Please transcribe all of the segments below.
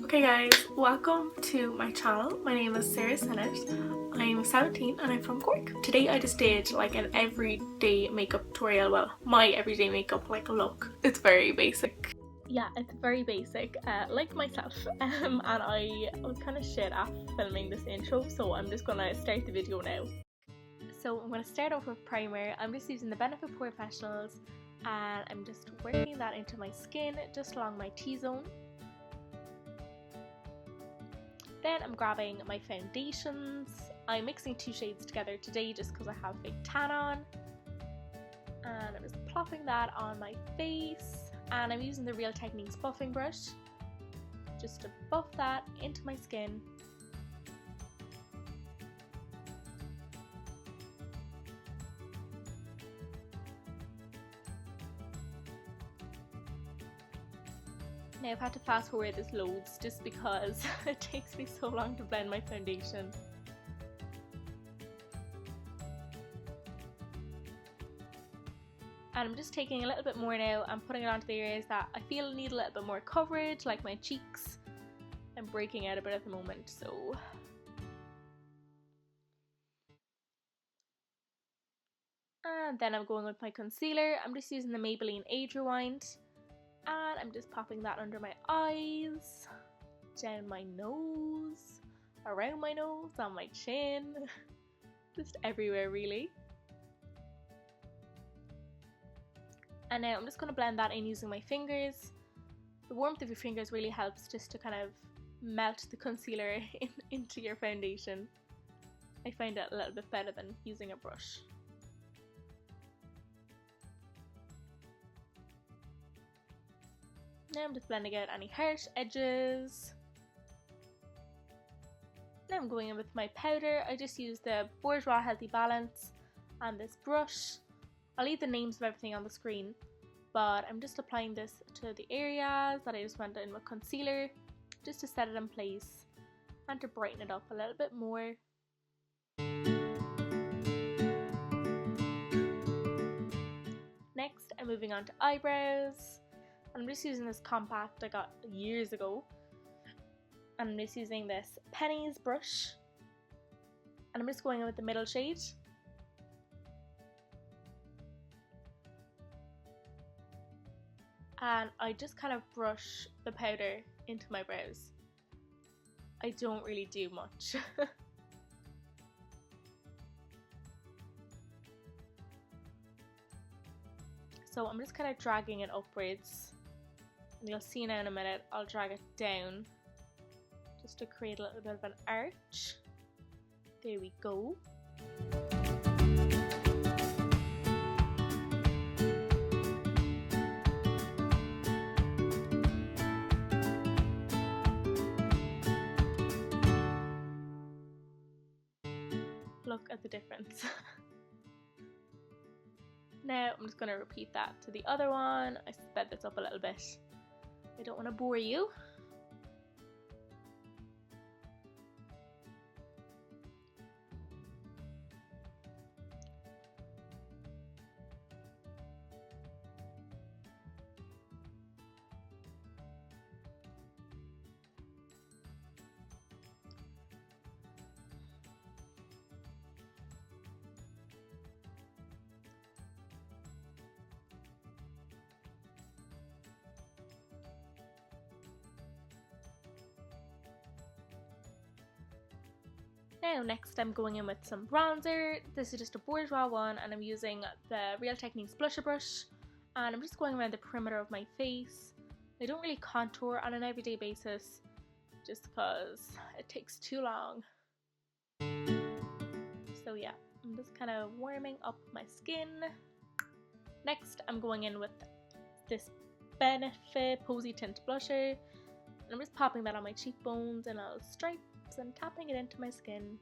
Okay guys, welcome to my channel. My name is Sarah Sennett. I'm 17 and I'm from Cork. Today I just did like an everyday makeup tutorial, well, my everyday makeup like look. It's very basic. Yeah, it's very basic, like myself, and I was kind of shit at filming this intro, so I'm just gonna start the video now. So I'm going to start off with primer. I'm just using the Benefit Professionals and I'm just working that into my skin just along my T-zone. Then I'm grabbing my foundations. I'm mixing two shades together today just because I have a big tan on. And I'm just plopping that on my face. And I'm using the Real Techniques buffing brush just to buff that into my skin. Now I've had to fast forward this loads just because it takes me so long to blend my foundation. And I'm just taking a little bit more now and putting it onto the areas that I feel need a little bit more coverage, like my cheeks. I'm breaking out a bit at the moment, so. And then I'm going with my concealer. I'm just using the Maybelline Age Rewind. And I'm just popping that under my eyes, down my nose, around my nose, on my chin, just everywhere really. And now I'm just going to blend that in using my fingers. The warmth of your fingers really helps just to kind of melt the concealer into your foundation. I find it a little bit better than using a brush. Now I'm just blending out any harsh edges. Now I'm going in with my powder. I just use the Bourjois Healthy Balance and this brush. I'll leave the names of everything on the screen, but I'm just applying this to the areas that I just went in with concealer, just to set it in place and to brighten it up a little bit more. Next, I'm moving on to eyebrows. I'm just using this compact I got years ago. And I'm just using this Pennies brush. And I'm just going in with the middle shade. And I just kind of brush the powder into my brows. I don't really do much. So I'm just kind of dragging it upwards. And you'll see now in a minute, I'll drag it down just to create a little bit of an arch. There we go. Look at the difference. Now I'm just going to repeat that to the other one. I sped this up a little bit. I don't want to bore you. Now next I'm going in with some bronzer. This is just a Bourjois one and I'm using the Real Techniques blusher brush and I'm just going around the perimeter of my face. I don't really contour on an everyday basis just because it takes too long. So yeah, I'm just kind of warming up my skin. Next I'm going in with this Benefit Posy Tint blusher and I'm just popping that on my cheekbones in little stripes and tapping it into my skin.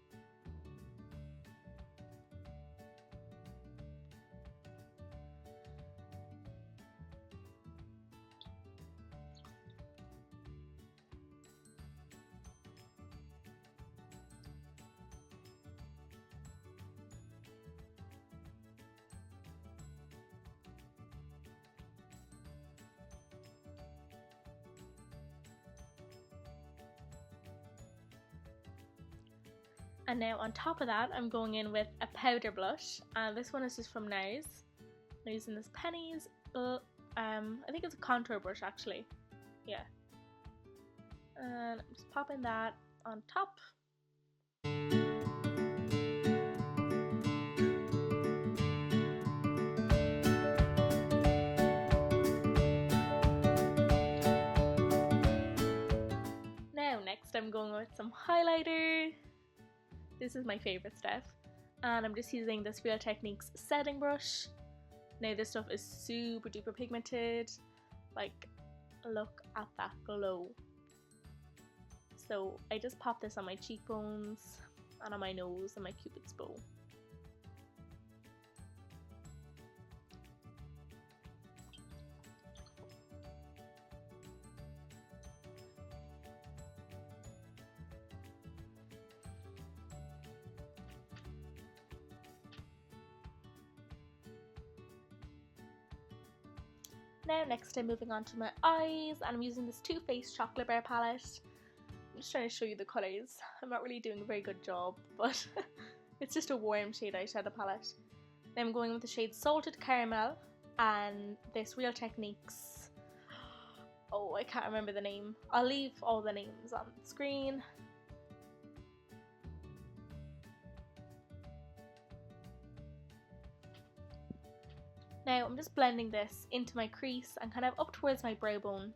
And now on top of that, I'm going in with a powder blush, and this one is just from NARS. I'm using this Penny's, I think it's a contour brush actually, yeah. And I'm just popping that on top. Now next I'm going with some highlighter. This is my favourite stuff. And I'm just using this Real Techniques setting brush. Now this stuff is super duper pigmented. Like, look at that glow. So I just pop this on my cheekbones and on my nose and my cupid's bow. Now next I'm moving on to my eyes, and I'm using this Too Faced Chocolate Bar palette. I'm just trying to show you the colours. I'm not really doing a very good job, but it's just a warm shade eyeshadow palette. Then I'm going with the shade Salted Caramel and this Real Techniques, oh I can't remember the name. I'll leave all the names on the screen. Now I'm just blending this into my crease and kind of up towards my brow bone.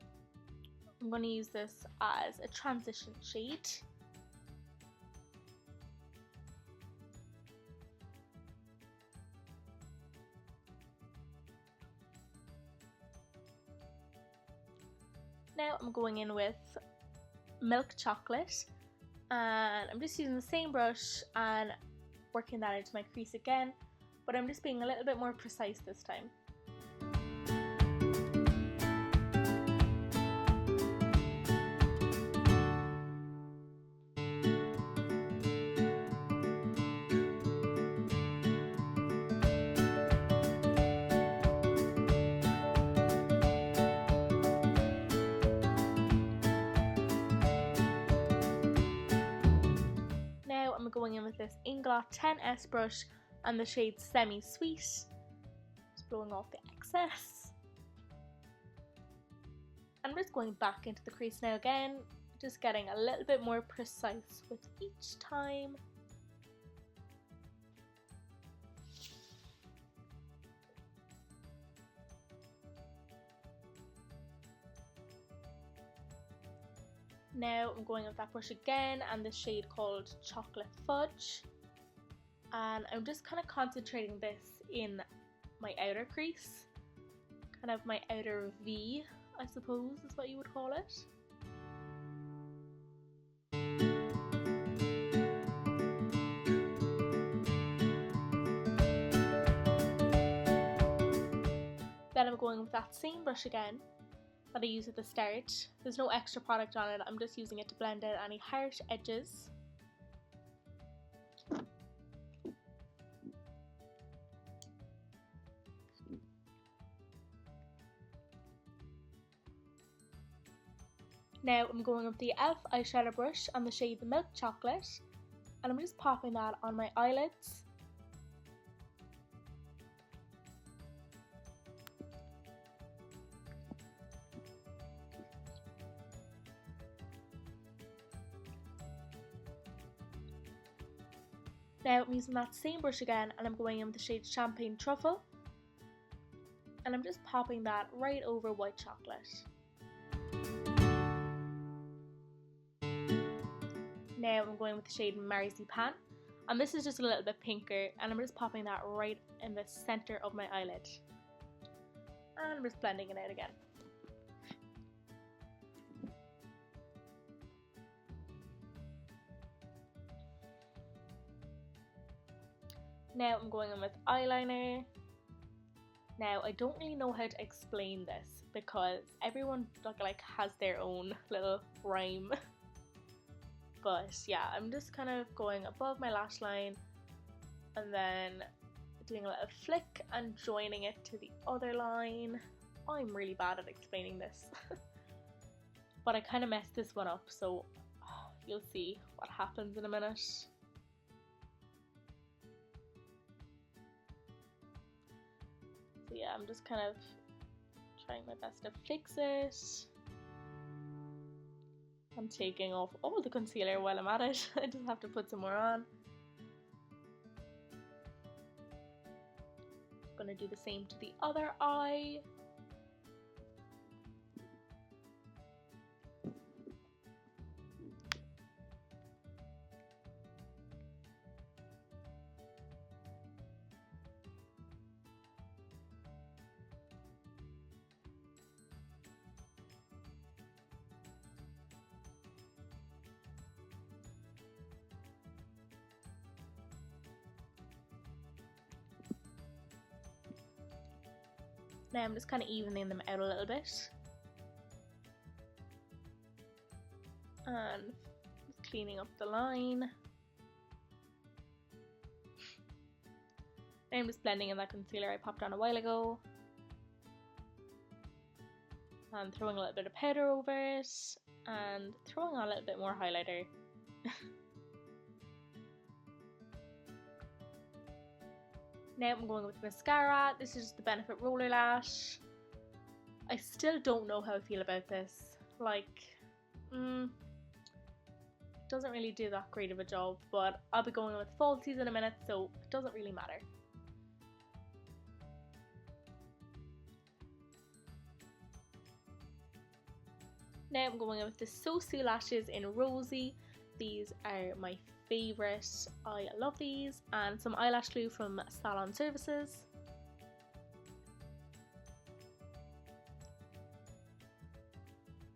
I'm going to use this as a transition shade. Now I'm going in with Milk Chocolate, and I'm just using the same brush and working that into my crease again, but I'm just being a little bit more precise this time. Now I'm going in with this Inglot 10S brush and the shade Semi Sweet. Just blowing off the excess. I'm just going back into the crease now again, just getting a little bit more precise with each time. Now I'm going with that brush again and the shade called Chocolate Fudge, and I'm just kind of concentrating this in my outer crease, kind of my outer V, I suppose is what you would call it. Then I'm going with that same brush again that I used at the start. There's no extra product on it, I'm just using it to blend out any harsh edges. Now I'm going with the e.l.f. eyeshadow brush on the shade Milk Chocolate, and I'm just popping that on my eyelids. Now I'm using that same brush again, and I'm going in with the shade Champagne Truffle, and I'm just popping that right over white chocolate. Now I'm going with the shade Marzipan, and this is just a little bit pinker, and I'm just popping that right in the centre of my eyelid. And I'm just blending it out again. Now I'm going in with eyeliner. Now I don't really know how to explain this because everyone like has their own little rhyme. But yeah, I'm just kind of going above my lash line and then doing a little flick and joining it to the other line. I'm really bad at explaining this. But I kind of messed this one up, so you'll see what happens in a minute. So yeah, I'm just kind of trying my best to fix it. I'm taking off all the concealer while I'm at it. I just have to put some more on. I'm gonna do the same to the other eye. Now I'm just kind of evening them out a little bit. And cleaning up the line. Now I'm just blending in that concealer I popped on a while ago. And throwing a little bit of powder over it. And throwing on a little bit more highlighter. Now I'm going with mascara. This is the Benefit Roller Lash. I still don't know how I feel about this. Like, it doesn't really do that great of a job, but I'll be going with falsies in a minute, so it doesn't really matter. Now I'm going with the xoxo lashes in Rosy. These are my favourite. I love these. And some eyelash glue from Salon Services.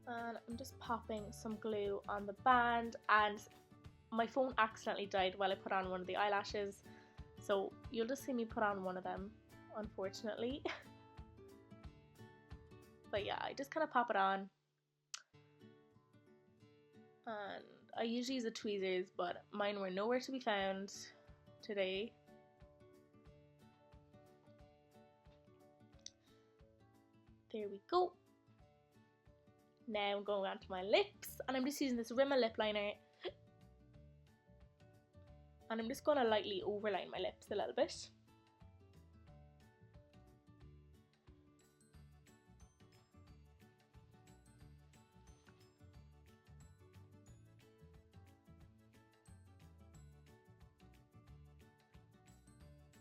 And I'm just popping some glue on the band, and my phone accidentally died while I put on one of the eyelashes, so you'll just see me put on one of them, unfortunately. But yeah, I just kind of pop it on. And I usually use the tweezers, but mine were nowhere to be found today. There we go. Now I'm going on to my lips, and I'm just using this Rimmel lip liner. And I'm just going to lightly overline my lips a little bit.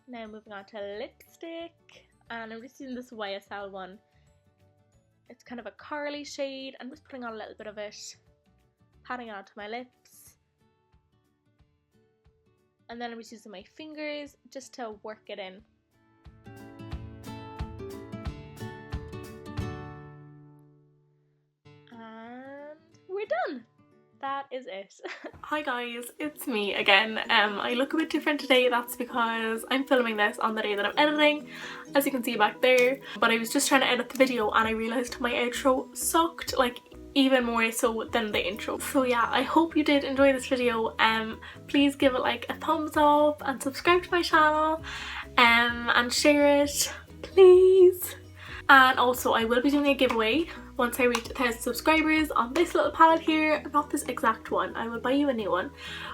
Now moving on to lipstick, and I'm just using this YSL one. It's kind of a corally shade. I'm just putting on a little bit of it, patting it onto my lips, and then I'm just using my fingers just to work it in. And we're done. That is it. Hi guys, it's me again. I look a bit different today. That's because I'm filming this on the day that I'm editing, as you can see back there. But I was just trying to edit the video and I realised my outro sucked, like even more so than the intro. So yeah, I hope you did enjoy this video. Please give it like a thumbs up and subscribe to my channel, and share it, please. And also I will be doing a giveaway once I reach 1,000 subscribers on this little palette here. Not this exact one, I will buy you a new one,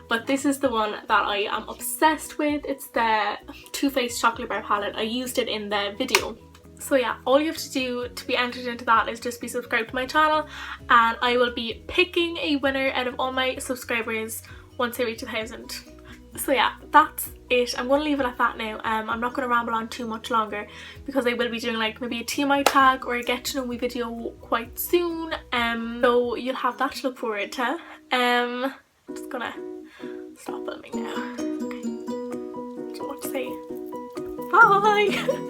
but this is the one that I am obsessed with. It's the Too Faced chocolate bar palette. I used it in the video. So yeah, all you have to do to be entered into that is just be subscribed to my channel, and I will be picking a winner out of all my subscribers once I reach 1,000. So yeah, that's it. I'm going to leave it at that now. I'm not going to ramble on too much longer because I will be doing like maybe a TMI tag or a get to know me video quite soon. So you'll have that to look forward to. I'm just gonna stop filming now. Okay. Don't know what to say. Bye!